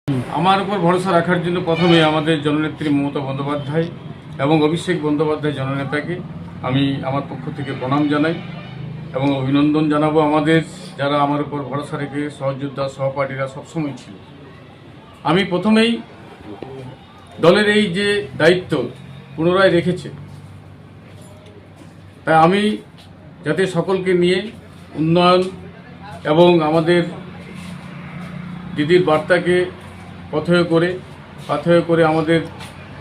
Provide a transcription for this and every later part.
আমার উপর ভরসা রাখার জন্য প্রথমে আমাদের জননেত্রী মমতা বন্দ্যোপাধ্যায় এবং অভিষেক বন্দ্যোপাধ্যায় জননেতাকে আমি আমার পক্ষ থেকে প্রণাম জানাই এবং অভিনন্দন জানাবো। আমাদের যারা আমার উপর ভরসা রেখে সহযোদ্ধা সহপাঠীরা সবসময় ছিল। আমি প্রথমেই দলের এই যে দায়িত্ব পুনরায় রেখেছে, তাই আমি যাতে সকলকে নিয়ে উন্নয়ন এবং আমাদের দিদির বার্তাকে পাথেয় করে আমাদের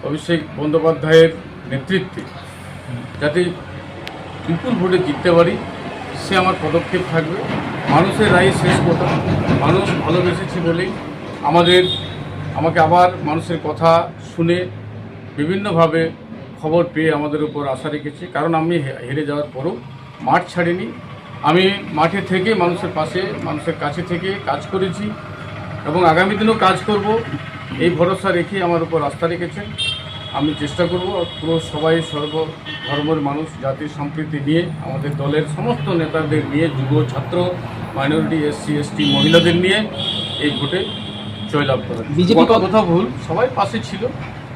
অভিষেক বন্দ্যোপাধ্যায়ের নেতৃত্বে যাতে বিপুল ভোটে জিততে পারি, সে আমার পদক্ষেপ থাকবে। মানুষের রায় শেষ কথা। মানুষ ভালোবেসেছে বলেই আমাকে আবার মানুষের কথা শুনে বিভিন্নভাবে খবর পেয়ে আমাদের উপর আশা রেখেছে। কারণ আমি হেরে যাওয়ার পরও মাঠ ছাড়িনি। আমি মাঠে থেকে মানুষের পাশে, মানুষের কাছে থেকে কাজ করেছি এবং আগামী দিনেও কাজ করব। এই ভরসা রেখে আমার উপর আস্থা রেখেছেন। আমি চেষ্টা করব পুরো সবাই, সর্বধর্মের মানুষ, জাতির সম্প্রীতি নিয়ে, আমাদের দলের সমস্ত নেতাদের নিয়ে, যুব, ছাত্র, মাইনরিটি, এসসি, এসটি, মহিলাদের নিয়ে এই ভোটে জয়লাভ করা। কথা ভুল, সবাই পাশে ছিল।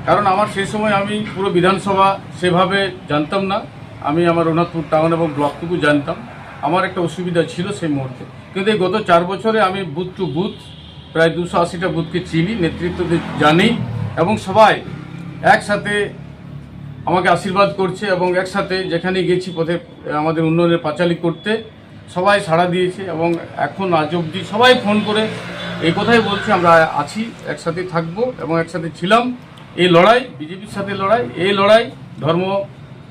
কারণ আমার সেই সময় আমি পুরো বিধানসভা সেভাবে জানতাম না। আমি আমার রঘুনাথপুর টাউন এবং ব্লকটুকু জানতাম। আমার একটা অসুবিধা ছিল সেই মুহূর্তে। কিন্তু এই গত 4 বছরে আমি বুথ টু বুথ প্রায় 280টা বুথকে চিনি, নেতৃত্বদের জানি এবং সবাই একসাথে আমাকে আশীর্বাদ করছে এবং একসাথে যেখানে গেছি পথে আমাদের উন্নয়নের পাঁচালী করতে সবাই সাড়া দিয়েছে। এবং এখন আজ অবধি সবাই ফোন করে এই কথাই বলছে, আমরা আছি, একসাথে থাকবো এবং একসাথে ছিলাম। এই লড়াই বিজেপির সাথে লড়াই, এই লড়াই ধর্ম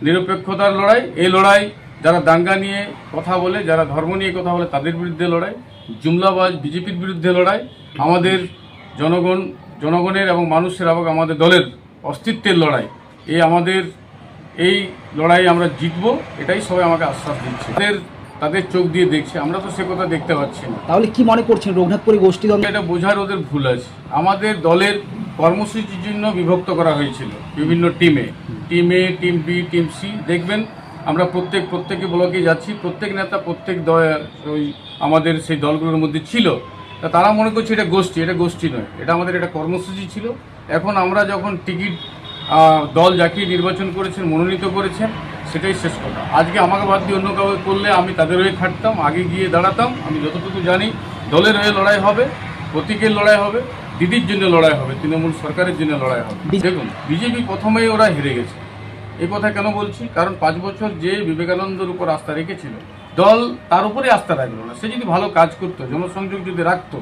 নিরপেক্ষতার লড়াই, এই লড়াই যারা দাঙ্গা নিয়ে কথা বলে, যারা ধর্ম নিয়ে কথা বলে তাদের বিরুদ্ধে লড়াই, জুমলাবাজ বিজেপির বিরুদ্ধে লড়াই, আমাদের জনগণের এবং মানুষের এবং আমাদের দলের অস্তিত্বের লড়াই। এই লড়াই আমরা জিতবো, এটাই সবাই আমাকে আশ্বাস দিচ্ছে। তাদের চোখ দিয়ে দেখছে, আমরা তো সে কথা দেখতে পাচ্ছি না। তাহলে কি মনে করছেন রঘুনাথপুরে গোষ্ঠী দ্বন্দ্ব? এটা বোঝার ওদের ভুল আছে। আমাদের দলের কর্মসূচির জন্য বিভক্ত করা হয়েছিল বিভিন্ন টিমে, টিম বি, টিম সি। দেখবেন আমরা প্রত্যেকে ব্লকে যাচ্ছি, প্রত্যেক নেতা প্রত্যেক আমাদের সেই দলগুলোর মধ্যে ছিল। তা তারা মনে করছে এটা গোষ্ঠী নয়, এটা আমাদের একটা কর্মসূচি ছিল। এখন আমরা যখন টিকিট দল যাকে নির্বাচন করেছেন, মনোনীত করেছেন, সেটাই শেষ কথা। আজকে আমাকে বাদ দিয়ে অন্য কাউকে করলে আমি তাদের হয়ে খাটতাম, আগে গিয়ে দাঁড়াতাম। আমি যতটুকু জানি দলের হয়ে লড়াই হবে, প্রতীকের লড়াই হবে, দিদির জন্য লড়াই হবে, তৃণমূল সরকারের জন্য লড়াই হবে। দেখুন, বিজেপি প্রথমেই ওরা হেরে গেছে। এই কথা কেন বলছি? কারণ 5 বছর যে বিবেকানন্দের উপর আস্থা রেখেছিল, দল তার উপরে আস্থা রাখলো না। সে যদি ভালো কাজ করতো, জনসংযোগ যদি রাখতো,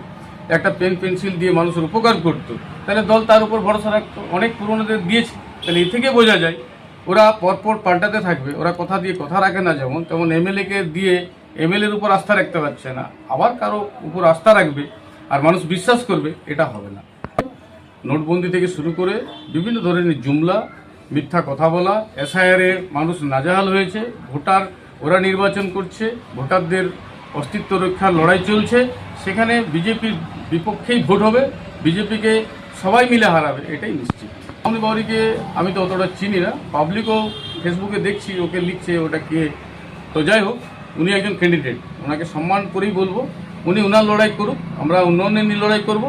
একটা পেন্সিল দিয়ে মানুষের উপকার করতো, তাহলে দল তার উপর ভরসা রাখতো। অনেক পুরনোদের দিয়েছে। তাহলে এ থেকে বোঝা যায় ওরা পরপর পাল্টাতে থাকবে। ওরা কথা দিয়ে কথা রাখে না, তেমন এমএলএকে দিয়ে এমএলএর উপর আস্থা রাখতে পারছে না, আবার কারো উপর আস্থা রাখবে আর মানুষ বিশ্বাস করবে, এটা হবে না। নোটবন্দি থেকে শুরু করে বিভিন্ন ধরনের জুমলা, মিথ্যা কথা বলা, এসআইআরে মানুষ নাজেহাল হয়েছে। ওরা নির্বাচন করছে, ভোটারদের অস্তিত্ব রক্ষার লড়াই চলছে। সেখানে বিজেপির বিপক্ষেই ভোট হবে, বিজেপিকে সবাই মিলে হারাবে, এটাই নিশ্চিত। আমি বাউরিকে আমি তো অতটা চিনি না, পাবলিকও ফেসবুকে দেখছি ওকে লিখছে ওটা কে। তো যাই হোক, উনি একজন ক্যান্ডিডেট, ওনাকে সম্মান করেই বলবো। উনি ওনার লড়াই করুক, আমরা উন্নয়নের নিয়ে লড়াই করব।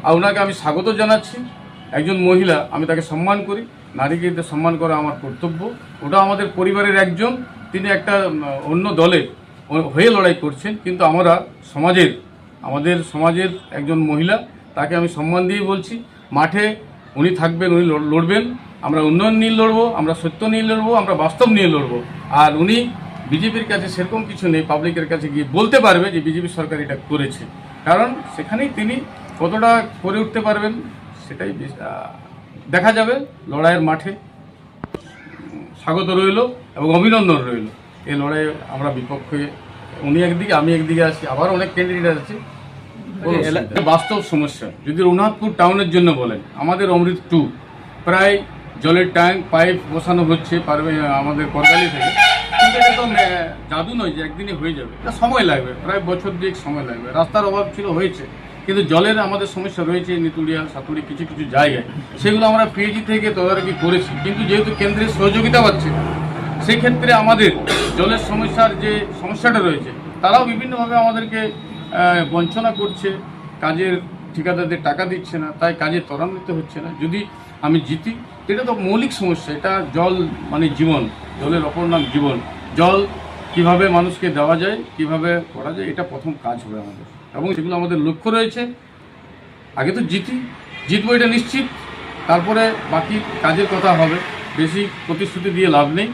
আর ওনাকে আমি স্বাগত জানাচ্ছি। একজন মহিলা, আমি তাকে সম্মান করি। নারীকে সম্মান করা আমার কর্তব্য। ওটা আমাদের পরিবারের একজন, তিনি একটা অন্য দলের হয়ে লড়াই করছেন, কিন্তু আমাদের সমাজের একজন মহিলা, তাকে আমি সম্মান দিয়ে বলছি। মাঠে উনি থাকবেন, উনি লড়বেন। আমরা উন্নয়ন নিয়ে লড়বো, আমরা সত্য নিয়ে লড়বো, আমরা বাস্তব নিয়ে লড়বো। আর উনি বিজেপির কাছে সেরকম কিছু নেই, পাবলিকের কাছে গিয়ে বলতে পারবে যে বিজেপি সরকার এটা করেছে। কারণ সেখানেই তিনি কতটা করে উঠতে পারবেন সেটাই দেখা যাবে লড়াইয়ের মাঠে। স্বাগত রইল এবং অভিনন্দন রইল। এই লড়াইয়ে আমরা বিপক্ষে, উনি একদিকে আমি একদিকে আছি, আবার অনেক ক্যান্ডিডেট আছে। বাস্তব সমস্যা যদি রঘুনাথপুর টাউনের জন্য বলেন, আমাদের অমৃত 2 প্রায় জলের ট্যাঙ্ক পাইপ বসানো হচ্ছে আমাদের করগালি থেকে। কিন্তু এটা তো জাদু নয় যে একদিনে হয়ে যাবে, এটা সময় লাগবে, প্রায় বছর 2 সময় লাগবে। রাস্তার অভাব ছিল, হয়েছে, কিন্তু জলের আমাদের সমস্যা রয়েছে নিতুড়িয়া, সাতুড়ি, কিছু জায়গায়। সেগুলো আমরা পিএইচি থেকে তদারকি করেছি, কিন্তু যেহেতু কেন্দ্রের সহযোগিতা পাচ্ছে, সেই ক্ষেত্রে আমাদের জলের যে সমস্যাটা রয়েছে, তারাও বিভিন্নভাবে আমাদেরকে বঞ্চনা করছে, কাজের ঠিকাদারদের টাকা দিচ্ছে না, তাই কাজে ত্বরান্বিত হচ্ছে না। যদি আমি জিতি, এটা তো মৌলিক সমস্যা, এটা জল মানে জীবন, জলের অপর নাম জীবন। জল কিভাবে মানুষকে দেওয়া যায়, কিভাবে করা যায়, এটা প্রথম কাজ হবে আমাদের, এবং সেগুলো আমাদের লক্ষ্য রয়েছে। আগে তো জিতবো এটা নিশ্চিত, তারপরে বাকি কাজের কথা হবে। বেশি প্রতিশ্রুতি দিয়ে লাভ নেই।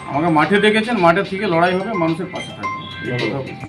আমাকে মাঠে দেখেছেন, মাঠে থেকে লড়াই হবে, মানুষের পাশে থাকবে, এই কথা বলছি।